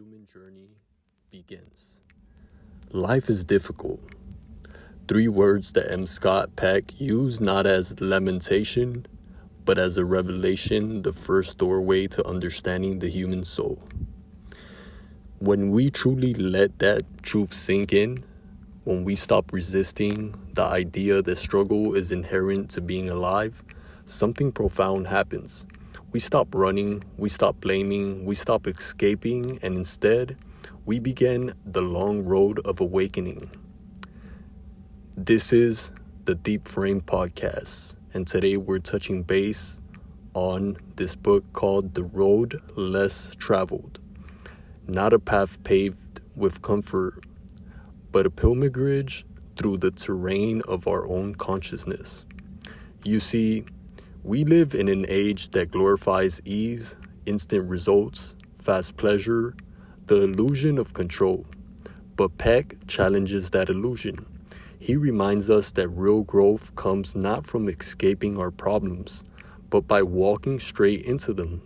human journey begins. Life is difficult. 3 words that M. Scott Peck used not as lamentation, but as a revelation, the first doorway to understanding the human soul. When we truly let that truth sink in, when we stop resisting the idea that struggle is inherent to being alive, something profound happens. We stop running, we stop blaming, we stop escaping, and instead, we begin the long road of awakening. This is the Deep Frame Podcast, and today we're touching base on this book called The Road Less Traveled. Not a path paved with comfort, but a pilgrimage through the terrain of our own consciousness. You see, we live in an age that glorifies ease, instant results, fast pleasure, the illusion of control. But Peck challenges that illusion. He reminds us that real growth comes not from escaping our problems, but by walking straight into them,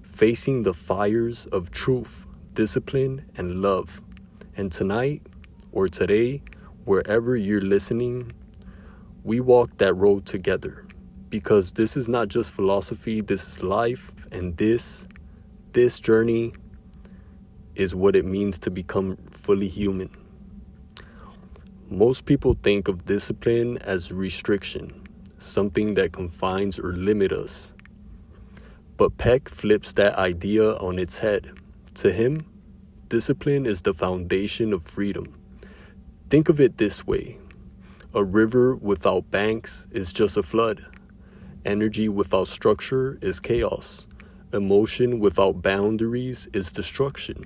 facing the fires of truth, discipline, and love. And tonight, or today, wherever you're listening, we walk that road together. Because this is not just philosophy, this is life, and this journey is what it means to become fully human. Most people think of discipline as restriction, something that confines or limits us. But Peck flips that idea on its head. To him, discipline is the foundation of freedom. Think of it this way. A river without banks is just a flood. Energy without structure is chaos. Emotion without boundaries is destruction.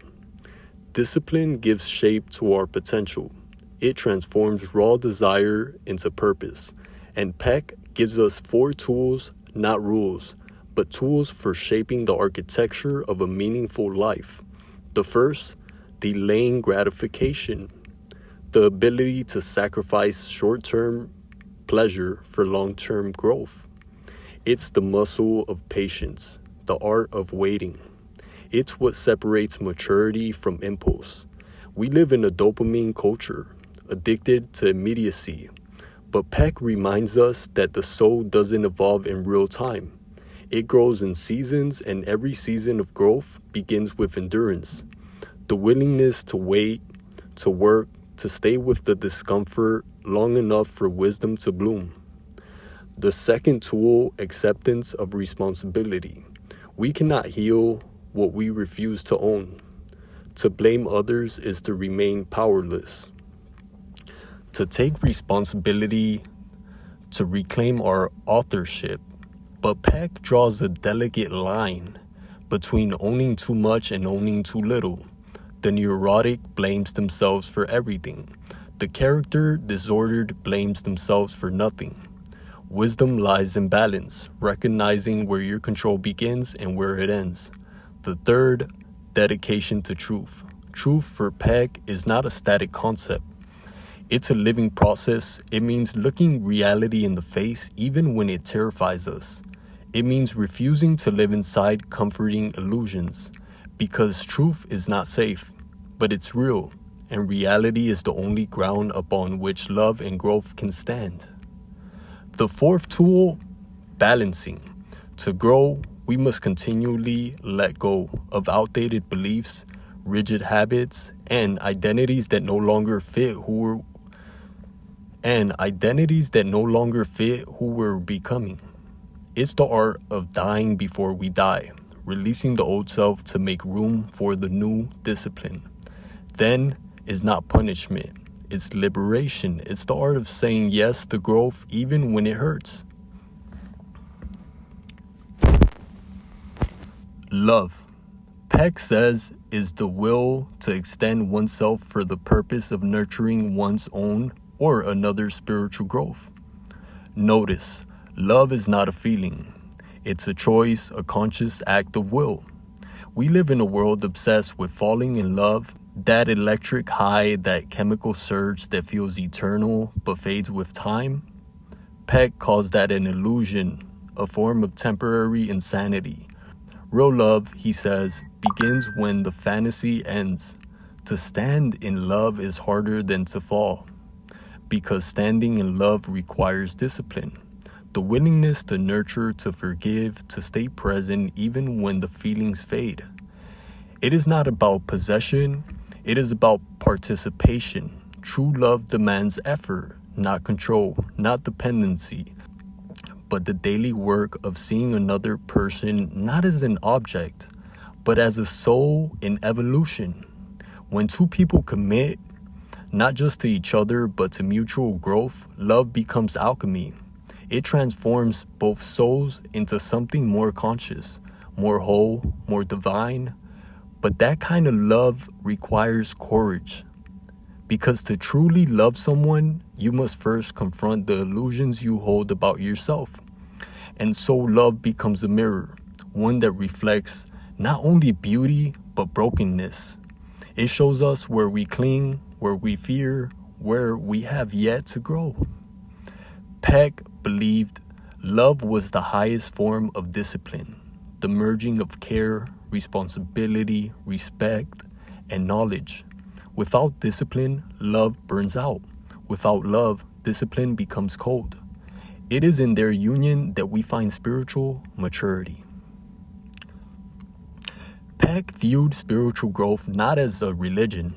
Discipline gives shape to our potential. It transforms raw desire into purpose. And Peck gives us 4 tools, not rules, but tools for shaping the architecture of a meaningful life. The first, delaying gratification. The ability to sacrifice short-term pleasure for long-term growth. It's the muscle of patience, the art of waiting. It's what separates maturity from impulse. We live in a dopamine culture, addicted to immediacy. But Peck reminds us that the soul doesn't evolve in real time. It grows in seasons, and every season of growth begins with endurance. The willingness to wait, to work, to stay with the discomfort long enough for wisdom to bloom. The second tool, acceptance of responsibility. We cannot heal what we refuse to own. To blame others is to remain powerless. To take responsibility, to reclaim our authorship. But Peck draws a delicate line between owning too much and owning too little. The neurotic blames themselves for everything. The character disordered blames themselves for nothing. Wisdom lies in balance, recognizing where your control begins and where it ends. The third, dedication to truth. Truth for Peck is not a static concept. It's a living process. It means looking reality in the face even when it terrifies us. It means refusing to live inside comforting illusions. Because truth is not safe, but it's real, and reality is the only ground upon which love and growth can stand. The fourth tool, balancing. To grow, we must continually let go of outdated beliefs, rigid habits, and identities that no longer fit who we're becoming. It's the art of dying before we die, releasing the old self to make room for the new discipline. Then is not punishment. It's liberation. It's the art of saying yes to growth even when it hurts. Love, Peck says, is the will to extend oneself for the purpose of nurturing one's own or another's spiritual growth. Notice, love is not a feeling. It's a choice, a conscious act of will. We live in a world obsessed with falling in love, that electric high, that chemical surge that feels eternal but fades with time. Peck calls that an illusion, a form of temporary insanity. Real love, he says, begins when the fantasy ends. To stand in love is harder than to fall, because standing in love requires discipline. The willingness to nurture, to forgive, to stay present even when the feelings fade. It is not about possession, it is about participation. True love demands effort, not control, not dependency, but the daily work of seeing another person not as an object, but as a soul in evolution. When two people commit, not just to each other, but to mutual growth, love becomes alchemy. It transforms both souls into something more conscious, more whole, more divine. But that kind of love requires courage. Because to truly love someone, you must first confront the illusions you hold about yourself. And so love becomes a mirror, one that reflects not only beauty, but brokenness. It shows us where we cling, where we fear, where we have yet to grow. Peck believed love was the highest form of discipline, the merging of care, responsibility, respect, and knowledge. Without discipline, love burns out. Without love, discipline becomes cold. It is in their union that we find spiritual maturity. Peck viewed spiritual growth not as a religion,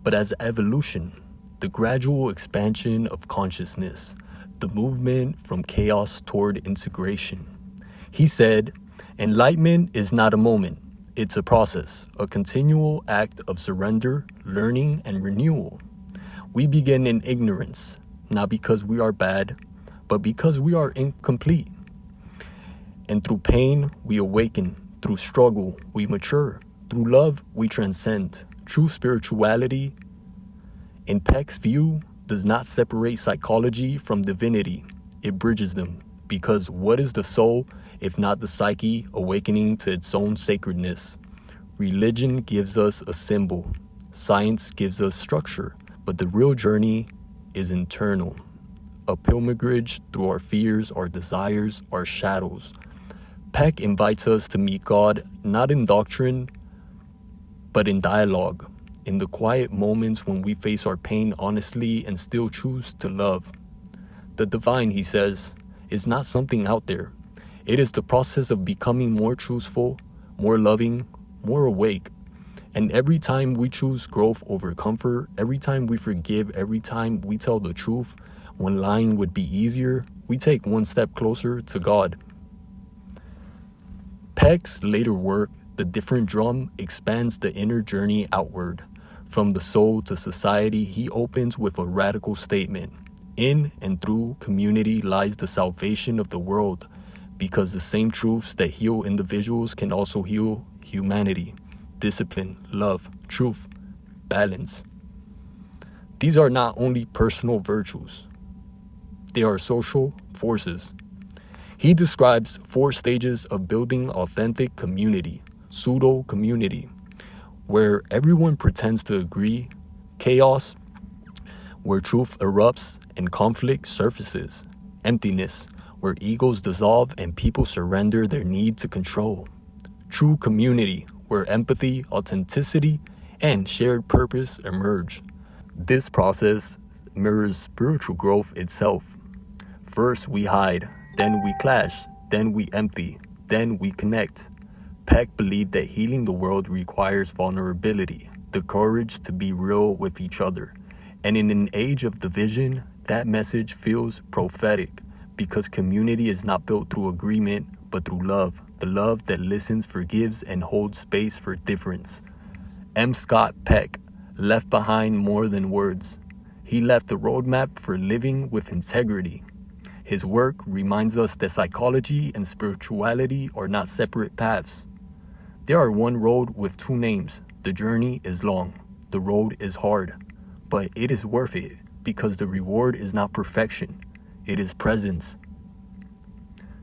but as evolution, the gradual expansion of consciousness, the movement from chaos toward integration. He said, "Enlightenment is not a moment, it's a process, a continual act of surrender, learning, and renewal. We begin in ignorance, not because we are bad, but because we are incomplete. And through pain, we awaken. Through struggle, we mature. Through love, we transcend." True spirituality, in Peck's view, does not separate psychology from divinity. It bridges them, because what is the soul if not the psyche awakening to its own sacredness? Religion gives us a symbol. Science gives us structure, but the real journey is internal. A pilgrimage through our fears, our desires, our shadows. Peck invites us to meet God not in doctrine, but in dialogue, in the quiet moments when we face our pain honestly and still choose to love. The divine, he says, is not something out there. It is the process of becoming more truthful, more loving, more awake. And every time we choose growth over comfort, every time we forgive, every time we tell the truth, when lying would be easier, we take one step closer to God. Peck's later work, The Different Drum, expands the inner journey outward. From the soul to society, he opens with a radical statement. In and through community lies the salvation of the world, because the same truths that heal individuals can also heal humanity. Discipline, love, truth, balance. These are not only personal virtues, they are social forces. He describes 4 stages of building authentic community, pseudo-community, where everyone pretends to agree, chaos, where truth erupts and conflict surfaces, emptiness, where egos dissolve and people surrender their need to control, true community, where empathy, authenticity, and shared purpose emerge. This process mirrors spiritual growth itself. First we hide, then we clash, then we empty, then we connect. Peck believed that healing the world requires vulnerability, the courage to be real with each other. And in an age of division, that message feels prophetic, because community is not built through agreement, but through love, the love that listens, forgives, and holds space for difference. M. Scott Peck left behind more than words. He left a roadmap for living with integrity. His work reminds us that psychology and spirituality are not separate paths. They are one road with 2 names. The journey is long. The road is hard. But it is worth it, because the reward is not perfection. It is presence.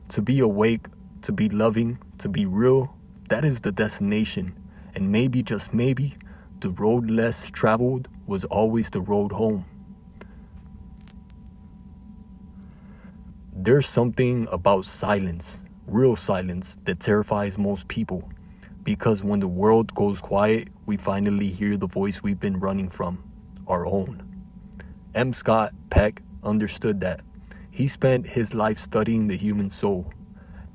To be awake, to be loving, to be real, that is the destination. And maybe, just maybe, the road less traveled was always the road home. There's something about silence, real silence, that terrifies most people. Because when the world goes quiet, we finally hear the voice we've been running from, our own. M. Scott Peck understood that. He spent his life studying the human soul,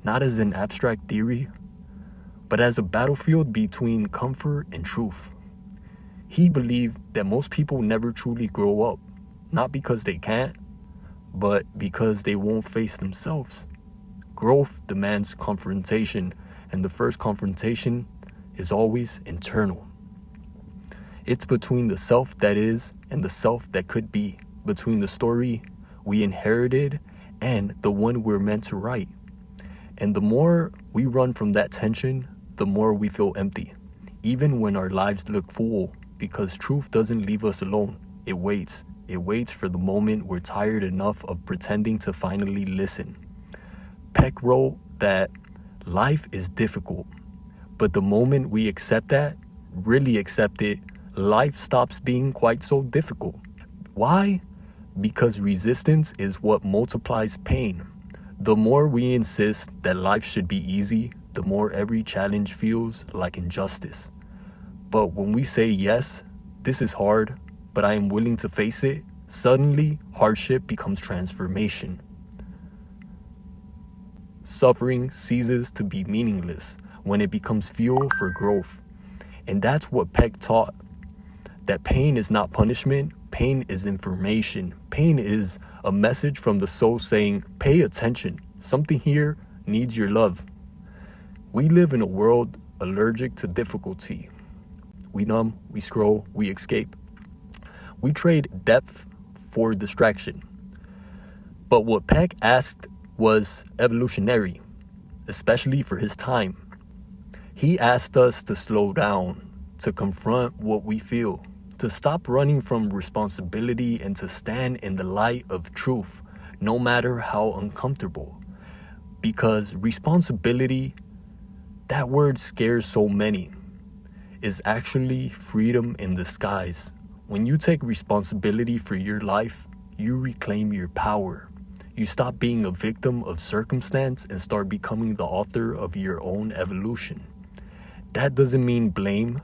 not as an abstract theory, but as a battlefield between comfort and truth. He believed that most people never truly grow up, not because they can't, but because they won't face themselves. Growth demands confrontation, and the first confrontation is always internal. It's between the self that is and the self that could be, between the story we inherited and the one we're meant to write. And the more we run from that tension, the more we feel empty, even when our lives look full, because truth doesn't leave us alone. It waits. It waits for the moment we're tired enough of pretending to finally listen. Peck wrote that life is difficult, but the moment we accept that, really accept it, life stops being quite so difficult. Why? Because resistance is what multiplies pain. The more we insist that life should be easy, the more every challenge feels like injustice. But when we say, yes, this is hard, but I am willing to face it, suddenly hardship becomes transformation. Suffering ceases to be meaningless when it becomes fuel for growth. And that's what Peck taught, that pain is not punishment, pain is information. Pain is a message from the soul saying, pay attention, something here needs your love. We live in a world allergic to difficulty. We numb, we scroll, we escape. We trade depth for distraction. But what Peck asked was evolutionary, especially for his time. He asked us to slow down, to confront what we feel, to stop running from responsibility and to stand in the light of truth, no matter how uncomfortable. Because responsibility, that word scares so many, is actually freedom in disguise. When you take responsibility for your life, you reclaim your power. You stop being a victim of circumstance and start becoming the author of your own evolution. That doesn't mean blame.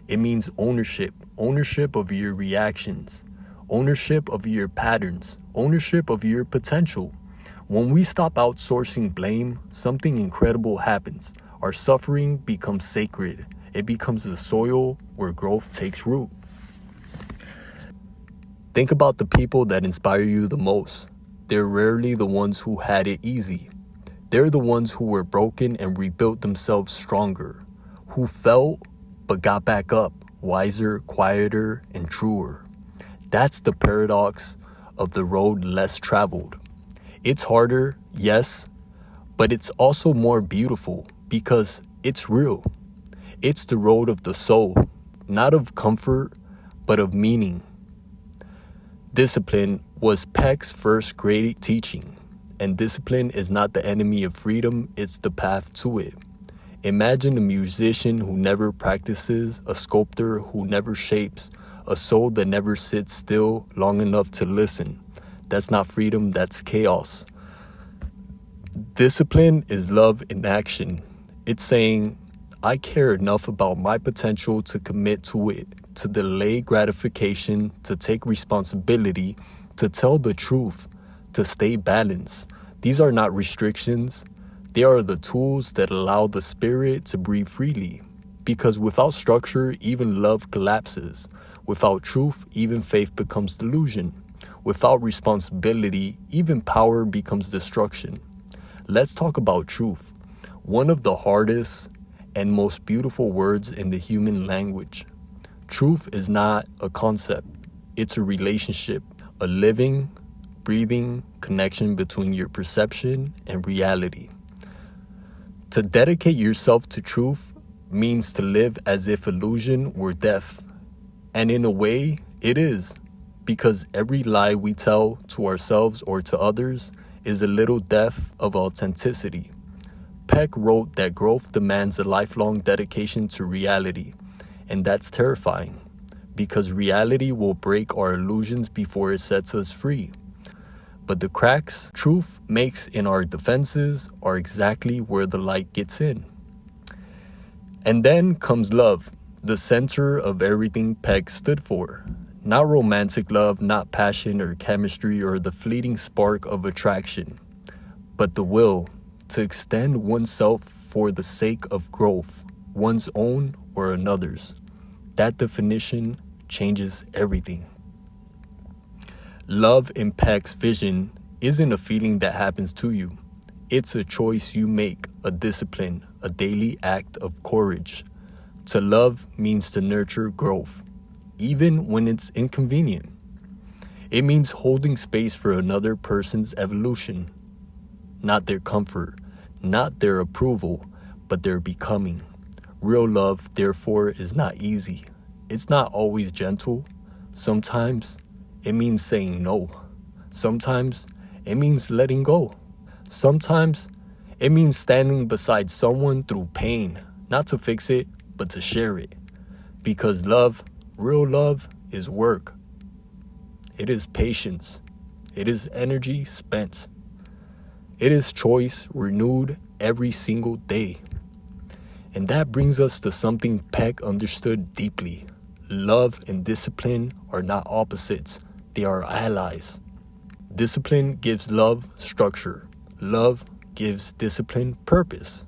It means ownership. Ownership of your reactions. Ownership of your patterns. Ownership of your potential. When we stop outsourcing blame, something incredible happens. Our suffering becomes sacred. It becomes the soil where growth takes root. Think about the people that inspire you the most. They're rarely the ones who had it easy. They're the ones who were broken and rebuilt themselves stronger, who fell but got back up, wiser, quieter, and truer. That's the paradox of the road less traveled. It's harder, yes, but it's also more beautiful because it's real. It's the road of the soul, not of comfort, but of meaning. Discipline was Peck's first great teaching, and discipline is not the enemy of freedom, it's the path to it. Imagine a musician who never practices, a sculptor who never shapes, a soul that never sits still long enough to listen. That's not freedom, that's chaos. Discipline is love in action. It's saying, I care enough about my potential to commit to it, to delay gratification, to take responsibility, to tell the truth, to stay balanced. These are not restrictions. They are the tools that allow the spirit to breathe freely. Because without structure, even love collapses. Without truth, even faith becomes delusion. Without responsibility, even power becomes destruction. Let's talk about truth. One of the hardest and most beautiful words in the human language. Truth is not a concept. It's a relationship, a living, breathing connection between your perception and reality. To dedicate yourself to truth means to live as if illusion were death. And in a way, it is, because every lie we tell to ourselves or to others is a little death of authenticity. Peck wrote that growth demands a lifelong dedication to reality, and that's terrifying, because reality will break our illusions before it sets us free. But the cracks truth makes in our defenses are exactly where the light gets in. And then comes love, the center of everything Peck stood for. Not romantic love, not passion or chemistry or the fleeting spark of attraction, but the will to extend oneself for the sake of growth, one's own or another's. That definition changes everything. Love in Peck's vision isn't a feeling that happens to you. It's a choice you make, a discipline, a daily act of courage. To love means to nurture growth, even when it's inconvenient. It means holding space for another person's evolution, not their comfort, not their approval, but their becoming. Real love, therefore, is not easy. It's not always gentle. Sometimes it means saying no. Sometimes it means letting go. Sometimes it means standing beside someone through pain, not to fix it, but to share it. Because love, real love, is work. It is patience. It is energy spent. It is choice renewed every single day. And that brings us to something Peck understood deeply. Love and discipline are not opposites. They are allies. Discipline gives love structure. Love gives discipline purpose.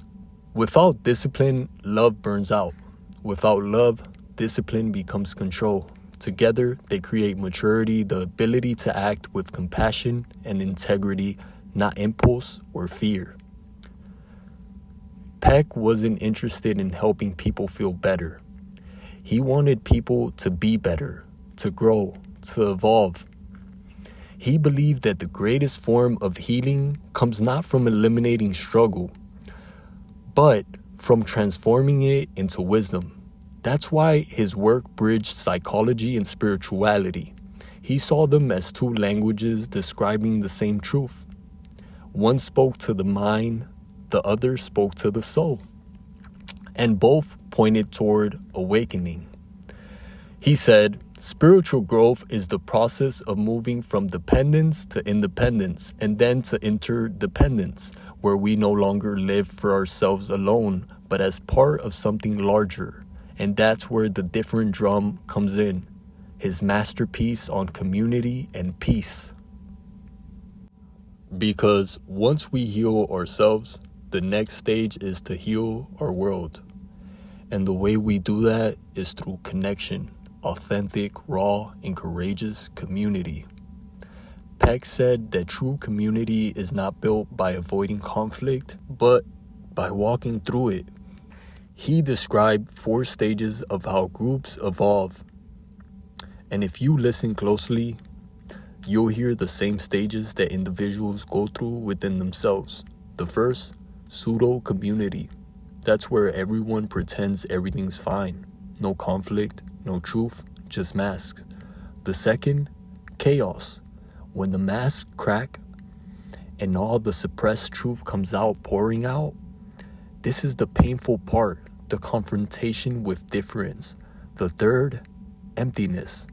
Without discipline, love burns out. Without love, discipline becomes control. Together, they create maturity, the ability to act with compassion and integrity, not impulse or fear. Peck wasn't interested in helping people feel better. He wanted people to be better, to grow, to evolve. He believed that the greatest form of healing comes not from eliminating struggle, but from transforming it into wisdom. That's why his work bridged psychology and spirituality. He saw them as two languages describing the same truth. One spoke to the mind, the other spoke to the soul, and both pointed toward awakening. He said, spiritual growth is the process of moving from dependence to independence and then to interdependence, where we no longer live for ourselves alone, but as part of something larger. And that's where the different drum comes in, his masterpiece on community and peace. Because once we heal ourselves, the next stage is to heal our world. And the way we do that is through connection, authentic, raw, and courageous community. Peck said that true community is not built by avoiding conflict, but by walking through it. He described 4 stages of how groups evolve. And if you listen closely, you'll hear the same stages that individuals go through within themselves. The first, pseudo-community. That's where everyone pretends everything's fine. No conflict, no truth, just masks. The second, chaos. When the masks crack and all the suppressed truth comes out, pouring out, this is the painful part, the confrontation with difference. The third, emptiness,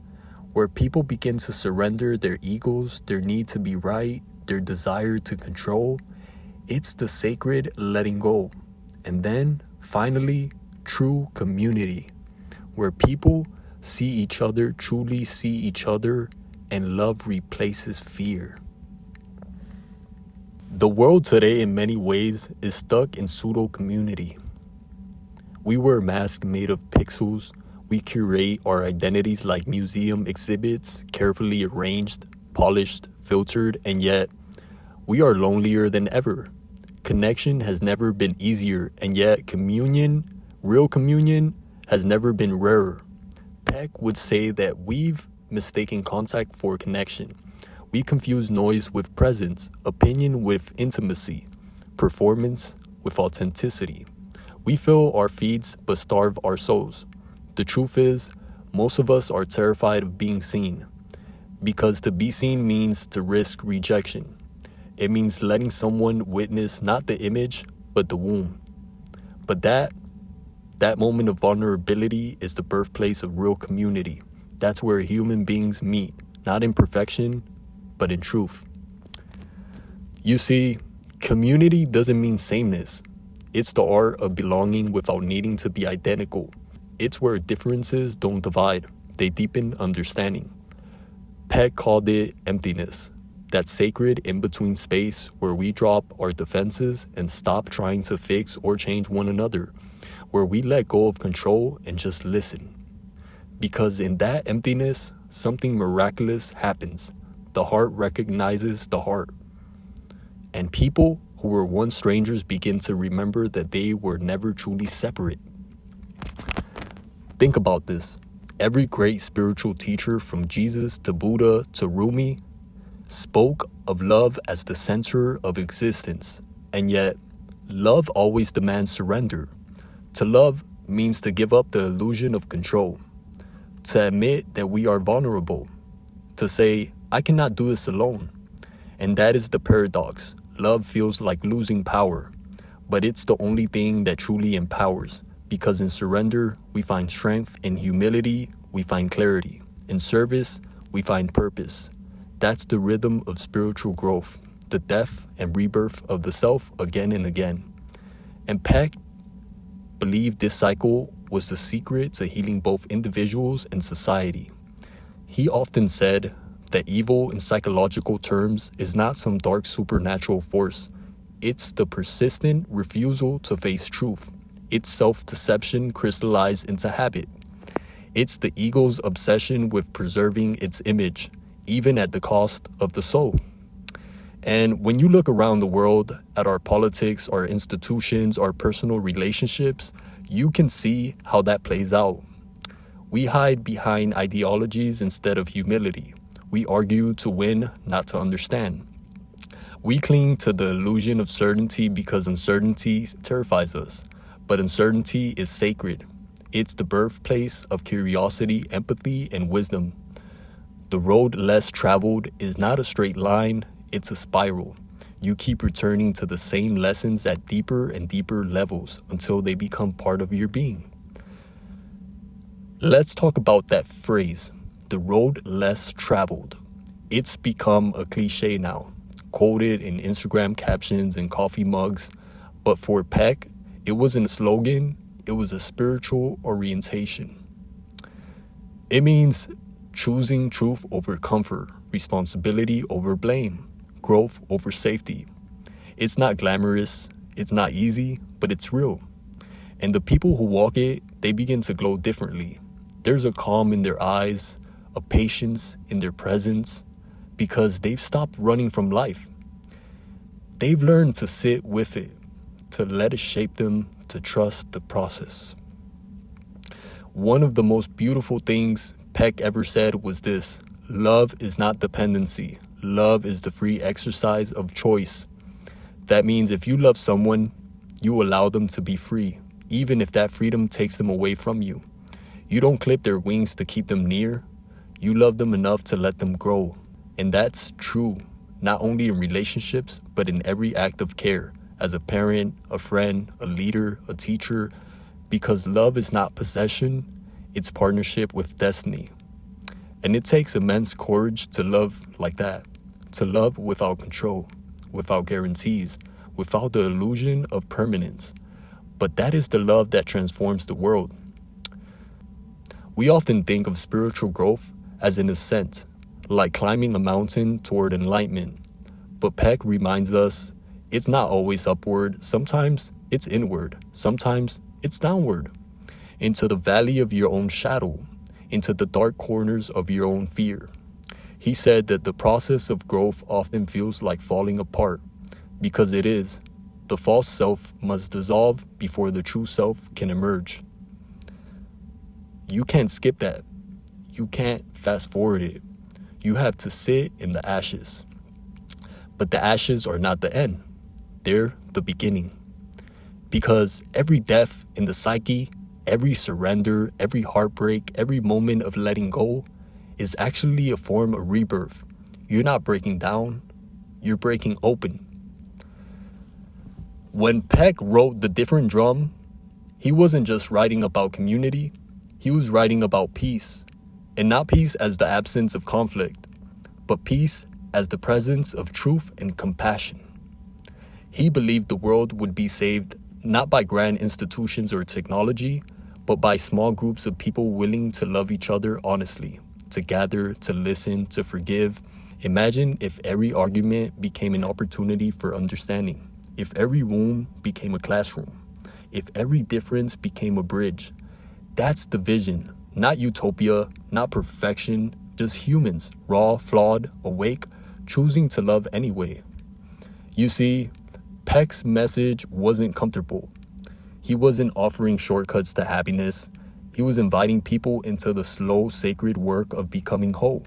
where people begin to surrender their egos, their need to be right, their desire to control. It's the sacred letting go. And then, finally, true community, where people see each other, truly see each other, and love replaces fear. The world today, in many ways, is stuck in pseudo-community. We wear masks made of pixels. We curate our identities like museum exhibits, carefully arranged, polished, filtered, and yet we are lonelier than ever. Connection has never been easier, and yet communion, real communion, has never been rarer. Peck would say that we've mistaken contact for connection. We confuse noise with presence, opinion with intimacy, performance with authenticity. We fill our feeds but starve our souls. The truth is, most of us are terrified of being seen, because to be seen means to risk rejection. It means letting someone witness not the image, but the womb. But that moment of vulnerability is the birthplace of real community. That's where human beings meet, not in perfection, but in truth. You see, community doesn't mean sameness. It's the art of belonging without needing to be identical. It's where differences don't divide, they deepen understanding. Peck called it emptiness, that sacred in-between space where we drop our defenses and stop trying to fix or change one another, where we let go of control and just listen. Because in that emptiness, something miraculous happens. The heart recognizes the heart. And people who were once strangers begin to remember that they were never truly separate. Think about this. Every great spiritual teacher, from Jesus to Buddha to Rumi, spoke of love as the center of existence. And yet, love always demands surrender. To love means to give up the illusion of control. To admit that we are vulnerable. To say, I cannot do this alone. And that is the paradox. Love feels like losing power, but it's the only thing that truly empowers. Because in surrender, we find strength. In humility, we find clarity. In service, we find purpose. That's the rhythm of spiritual growth, the death and rebirth of the self again and again. And Peck believed this cycle was the secret to healing both individuals and society. He often said that evil in psychological terms is not some dark supernatural force. It's the persistent refusal to face truth. It's self-deception crystallized into habit. It's the ego's obsession with preserving its image, even at the cost of the soul. And when you look around the world at our politics, our institutions, our personal relationships, you can see how that plays out. We hide behind ideologies instead of humility. We argue to win, not to understand. We cling to the illusion of certainty because uncertainty terrifies us. But uncertainty is sacred. It's the birthplace of curiosity, empathy, and wisdom. The road less traveled is not a straight line, it's a spiral. You keep returning to the same lessons at deeper and deeper levels until they become part of your being. Let's talk about that phrase, the road less traveled. It's become a cliche now, quoted in Instagram captions and coffee mugs. But for Peck, it wasn't a slogan, it was a spiritual orientation. It means choosing truth over comfort, responsibility over blame, growth over safety. It's not glamorous, it's not easy, but it's real. And the people who walk it, they begin to glow differently. There's a calm in their eyes, a patience in their presence, because they've stopped running from life. They've learned to sit with it, to let it shape them, to trust the process. One of the most beautiful things Peck ever said was this: love is not dependency. Love is the free exercise of choice. That means if you love someone, you allow them to be free, even if that freedom takes them away from you. You don't clip their wings to keep them near. You love them enough to let them grow. And that's true, not only in relationships, but in every act of care. As a parent, a friend, a leader, a teacher, because love is not possession, it's partnership with destiny. And it takes immense courage to love like that, to love without control, without guarantees, without the illusion of permanence. But that is the love that transforms the world. We often think of spiritual growth as an ascent, like climbing a mountain toward enlightenment. But Peck reminds us it's not always upward. Sometimes it's inward. Sometimes it's downward. Into the valley of your own shadow. Into the dark corners of your own fear. He said that the process of growth often feels like falling apart. Because it is. The false self must dissolve before the true self can emerge. You can't skip that. You can't fast forward it. You have to sit in the ashes. But the ashes are not the end. They're the beginning. Because every death in the psyche, every surrender, every heartbreak, every moment of letting go is actually a form of rebirth. You're not breaking down, you're breaking open. When Peck wrote The Different Drum, he wasn't just writing about community, he was writing about peace. And not peace as the absence of conflict, but peace as the presence of truth and compassion. He believed the world would be saved not by grand institutions or technology, but by small groups of people willing to love each other honestly, to gather, to listen, to forgive. Imagine if every argument became an opportunity for understanding, if every room became a classroom, if every difference became a bridge. That's the vision, not utopia, not perfection, just humans, raw, flawed, awake, choosing to love anyway. You see, Peck's message wasn't comfortable. He wasn't offering shortcuts to happiness. He was inviting people into the slow, sacred work of becoming whole.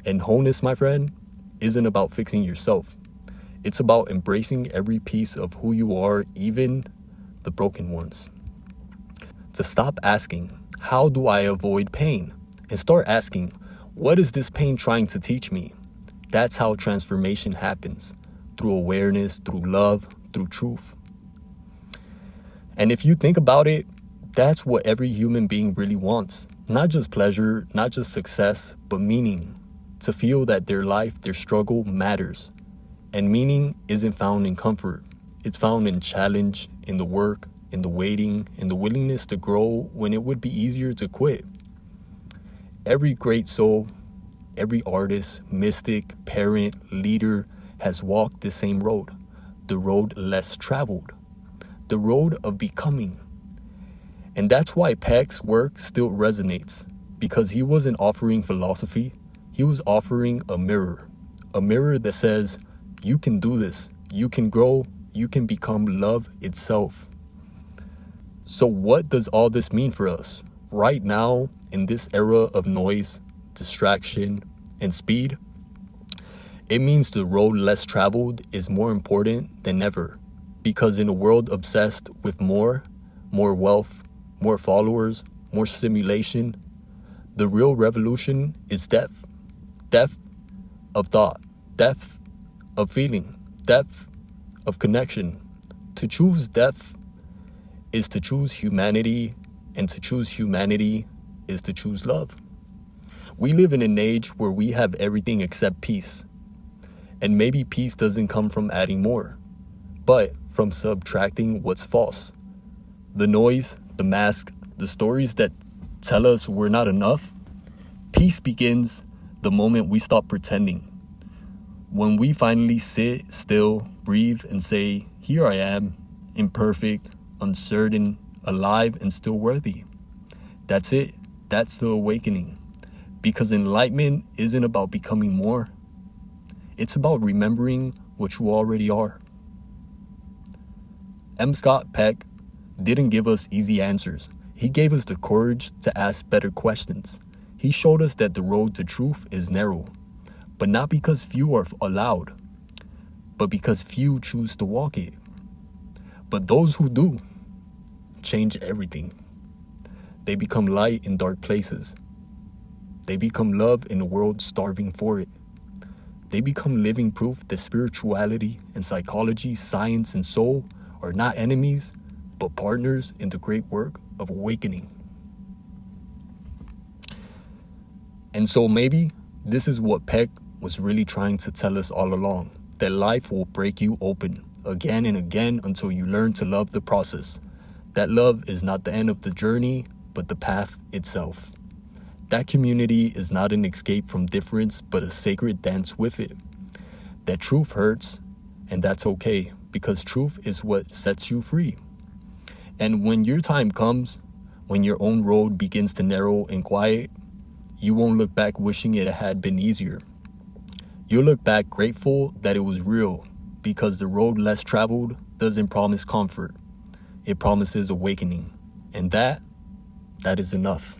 And wholeness, my friend, isn't about fixing yourself. It's about embracing every piece of who you are, even the broken ones. To stop asking, how do I avoid pain? And start asking, what is this pain trying to teach me? That's how transformation happens. Through awareness, through love, through truth. And if you think about it, that's what every human being really wants. Not just pleasure, not just success, but meaning. To feel that their life, their struggle matters. And meaning isn't found in comfort. It's found in challenge, in the work, in the waiting, in the willingness to grow when it would be easier to quit. Every great soul, every artist, mystic, parent, leader has walked the same road. The road less traveled. The road of becoming. And that's why Peck's work still resonates. Because he wasn't offering philosophy. He was offering a mirror that says, you can do this, you can grow, you can become love itself. So what does all this mean for us? Right now, in this era of noise, distraction, and speed, it means the road less traveled is more important than ever. Because in a world obsessed with more wealth, more followers, more stimulation, the real revolution is depth. Depth of thought, depth of feeling, depth of connection. To choose depth is to choose humanity, and to choose humanity is to choose love. We live in an age where we have everything except peace. And maybe peace doesn't come from adding more, but from subtracting what's false. The noise, the mask, the stories that tell us we're not enough. Peace begins the moment we stop pretending. When we finally sit still, breathe, and say, here I am, imperfect, uncertain, alive, and still worthy. That's it. That's the awakening. Because enlightenment isn't about becoming more. It's about remembering what you already are. M. Scott Peck didn't give us easy answers. He gave us the courage to ask better questions. He showed us that the road to truth is narrow, but not because few are allowed, but because few choose to walk it. But those who do change everything. They become light in dark places. They become love in a world starving for it. They become living proof that spirituality and psychology, science and soul are not enemies, but partners in the great work of awakening. And so maybe this is what Peck was really trying to tell us all along, that life will break you open again and again until you learn to love the process. That love is not the end of the journey, but the path itself. That community is not an escape from difference, but a sacred dance with it. That truth hurts, and that's okay, because truth is what sets you free. And when your time comes, when your own road begins to narrow and quiet, you won't look back wishing it had been easier. You'll look back grateful that it was real, because the road less traveled doesn't promise comfort. It promises awakening. And that is enough.